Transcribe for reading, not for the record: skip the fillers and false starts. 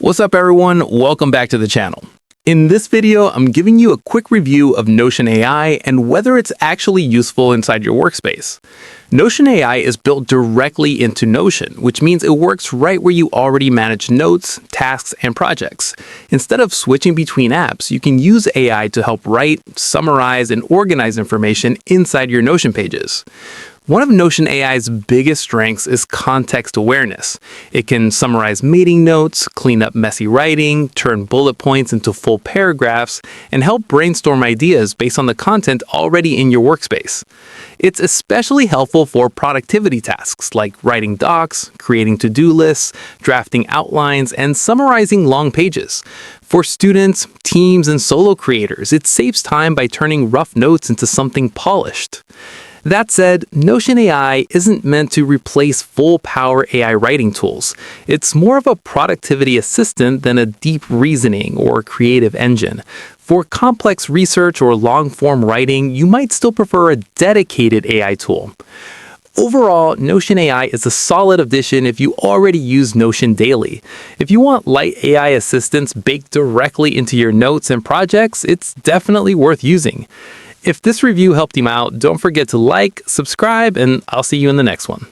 What's up everyone, welcome back to the channel. In this video, I'm giving you a quick review of Notion AI and whether it's actually useful inside your workspace. Notion AI is built directly into Notion, which means it works right where you already manage notes, tasks, and projects. Instead of switching between apps, you can use AI to help write, summarize, and organize information inside your Notion pages. One of Notion AI's biggest strengths is context awareness. It can summarize meeting notes, clean up messy writing, turn bullet points into full paragraphs, and help brainstorm ideas based on the content already in your workspace. It's especially helpful for productivity tasks like writing docs, creating to-do lists, drafting outlines, and summarizing long pages. For students, teams, and solo creators, it saves time by turning rough notes into something polished. That said, Notion AI isn't meant to replace full-power AI writing tools. It's more of a productivity assistant than a deep reasoning or creative engine. For complex research or long-form writing, you might still prefer a dedicated AI tool. Overall, Notion AI is a solid addition if you already use Notion daily. If you want light AI assistance baked directly into your notes and projects, it's definitely worth using. If this review helped you out, don't forget to like, subscribe, and I'll see you in the next one.